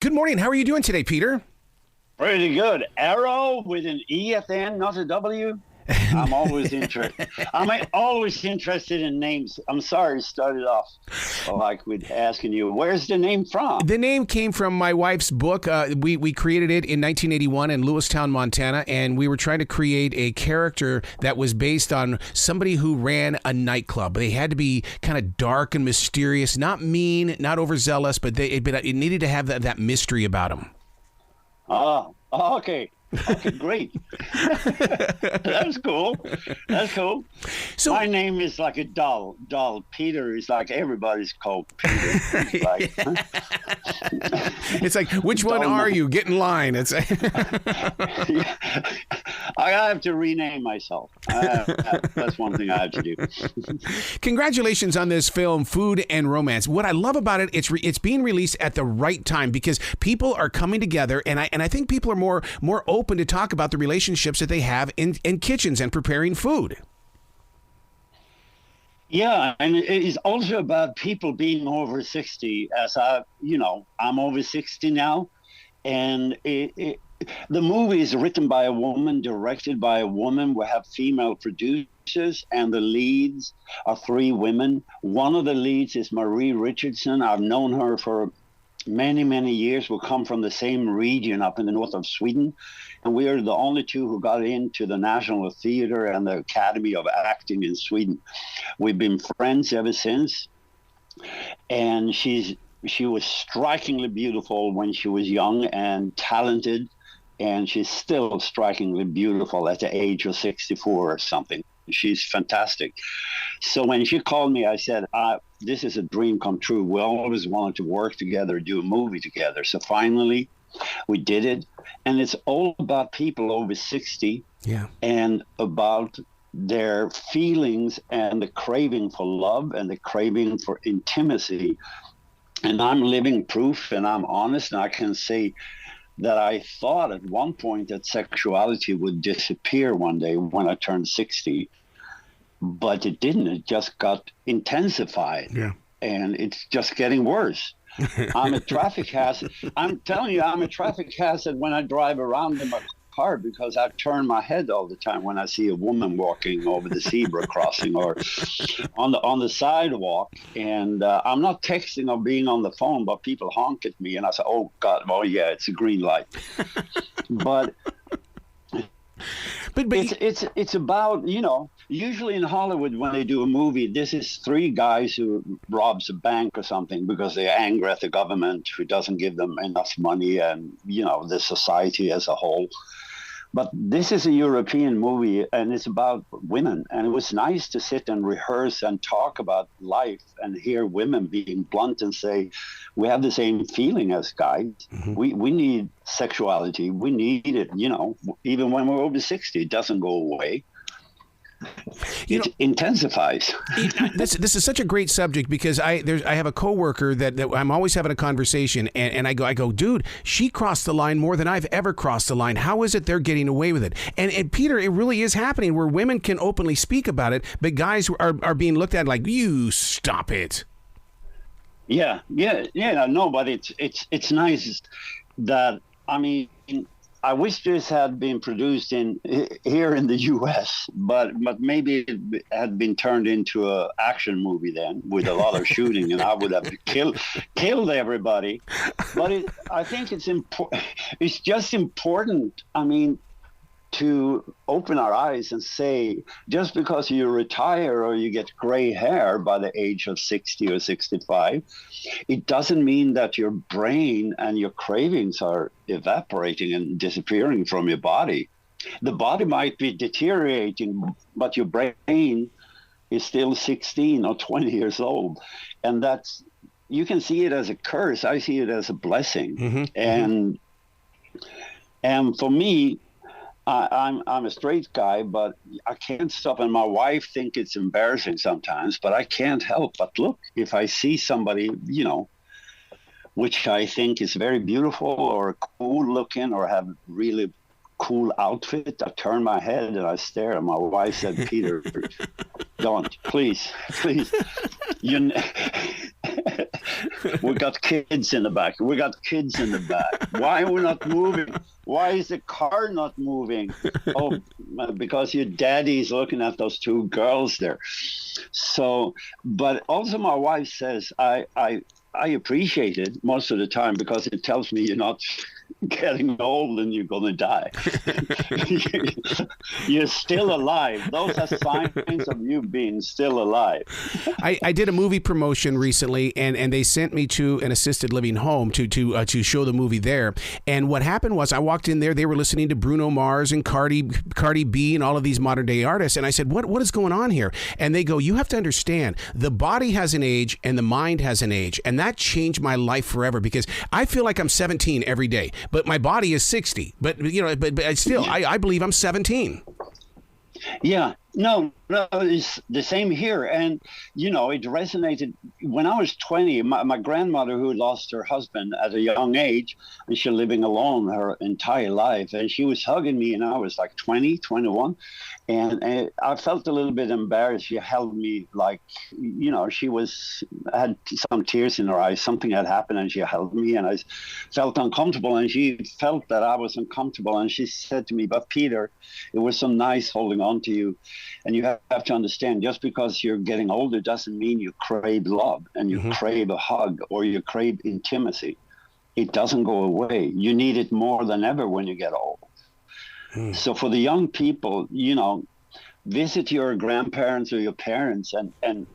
Good morning. How are you doing today, Peter? Pretty good. Arrow with an E at the end, not a W. I'm always interested. I'm always interested in names. I'm sorry to start it off like with asking you, where's the name from? The name came from my wife's book. We created it in 1981 in Lewistown, Montana, and we were trying to create a character that was based on somebody who ran a nightclub. They had to be kind of dark and mysterious, not mean, not overzealous, but it needed to have that mystery about them. Oh, okay. Okay, great. That's cool. That's cool. So my name is like a doll. Peter is like everybody's called Peter. It's like, which one are you? Get in line. It's yeah. I have to rename myself. That's one thing I have to do. Congratulations on this film, Food and Romance. What I love about it, it's being released at the right time because people are coming together, and I think people are more open to talk about the relationships that they have in kitchens and preparing food. Yeah, and it is also about people being over 60. As I'm over 60 now, and the movie is written by a woman, directed by a woman. We have female producers, and the leads are three women. One of the leads is Marie Richardson. I've known her for many, many years. We come from the same region up in the north of Sweden, and we are the only two who got into the National Theatre and the Academy of Acting in Sweden. We've been friends ever since, and she was strikingly beautiful when she was young and talented, and she's still strikingly beautiful at the age of 64 or something. She's fantastic. So when she called me, I said, this is a dream come true. We always wanted to work together, do a movie together. So finally, we did it. And it's all about people over 60 and about their feelings and the craving for love and the craving for intimacy. And I'm living proof, and I'm honest, and I can say that I thought at one point that sexuality would disappear one day when I turned 60. But it didn't. It just got intensified. Yeah. And it's just getting worse. I'm a traffic hazard. I'm telling you, I'm a traffic hazard when I drive around in my car because I turn my head all the time when I see a woman walking over the zebra crossing or on the sidewalk. And I'm not texting or being on the phone, but people honk at me. And I say, oh, God, oh, yeah, it's a green light. But it's about, usually in Hollywood when they do a movie, this is three guys who robs a bank or something because they're angry at the government who doesn't give them enough money and, the society as a whole. But this is a European movie, and it's about women. And it was nice to sit and rehearse and talk about life and hear women being blunt and say, we have the same feeling as guys. Mm-hmm. We need sexuality. We need it, even when we're over 60, it doesn't go away. It intensifies. This is such a great subject because I have a coworker that I'm always having a conversation and I go, dude, she crossed the line more than I've ever crossed the line. How is it they're getting away with it? And Peter, it really is happening where women can openly speak about it, but guys are being looked at like, you stop it. Yeah. No, but it's nice that, I wish this had been produced here in the U.S., but maybe it had been turned into an action movie then with a lot of shooting, and I would have killed everybody. But I think it's important. It's just important. To open our eyes and say, just because you retire or you get gray hair by the age of 60 or 65, it doesn't mean that your brain and your cravings are evaporating and disappearing from your body. The body might be deteriorating, but your brain is still 16 or 20 years old. And you can see it as a curse. I see it as a blessing. Mm-hmm. And for me, I'm a straight guy, but I can't stop. And my wife thinks it's embarrassing sometimes, but I can't help but look. If I see somebody, which I think is very beautiful or cool looking or have really cool outfit. I turned my head and I stared, and my wife said, "Peter, don't, please. You, we got kids in the back. Why are we not moving? Why is the car not moving? Oh, because your daddy's looking at those two girls there." So, but also my wife says, I appreciate it most of the time, because it tells me you're not getting old and you're going to die. You're still alive. Those are signs of you being still alive. I did a movie promotion recently, and they sent me to an assisted living home to show the movie there. And what happened was, I walked in there, they were listening to Bruno Mars and Cardi B and all of these modern day artists. And I said, what is going on here? And they go, "You have to understand, the body has an age and the mind has an age." And that changed my life forever, because I feel like I'm 17 every day, but my body is 60. But but still, I believe I'm 17. Yeah, no, it's the same here. And, it resonated. When I was 20, my grandmother, who lost her husband at a young age, and she living alone her entire life, and she was hugging me, and I was like 20, 21. And I felt a little bit embarrassed. She held me like, she had some tears in her eyes. Something had happened, and she held me, and I felt uncomfortable. And she felt that I was uncomfortable. And she said to me, "But Peter, it was so nice holding on to you. And you have to understand, just because you're getting older doesn't mean you crave love and you crave a hug or you crave intimacy. It doesn't go away. You need it more than ever when you get old." So for the young people, visit your grandparents or your parents and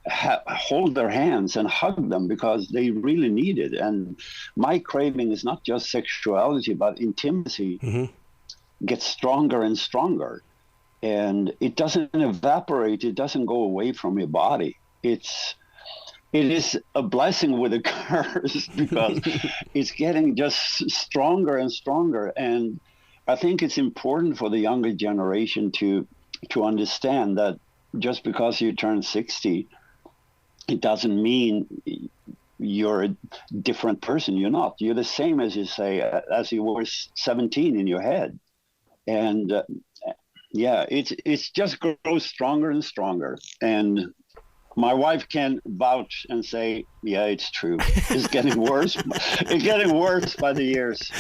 hold their hands and hug them, because they really need it. And my craving is not just sexuality, but intimacy gets stronger and stronger. And it doesn't evaporate. It doesn't go away from your body. It is a blessing with a curse, because it's getting just stronger and stronger. And I think it's important for the younger generation to understand that just because you turn 60, it doesn't mean you're a different person. You're not. You're the same as you were 17 in your head. And it's just grows stronger and stronger. And my wife can vouch and say, "Yeah, it's true. It's getting worse. It's getting worse by the years."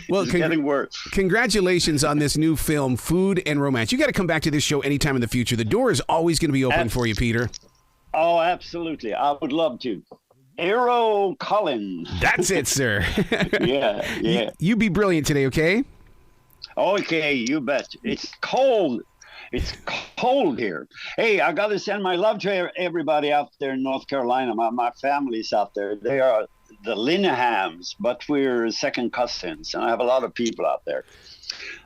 Well, it's getting worse. Congratulations on this new film, Food and Romance. You got to come back to this show anytime in the future. The door is always going to be open for you, Peter. Oh, absolutely. I would love to. Aero Colin. That's it, sir. Yeah. You be brilliant today, okay? Okay, you bet. It's cold. It's cold here. Hey, I got to send my love to everybody out there in North Carolina. My family's out there. They are the Linehams, but we're second cousins, and I have a lot of people out there.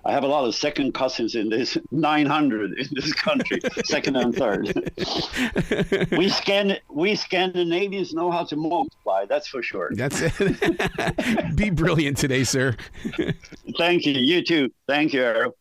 I have a lot of second cousins in this 900 in this country, second and third. We Scandinavians know how to multiply, that's for sure. That's it. Be brilliant today, sir. Thank you. You too. Thank you, Arrow.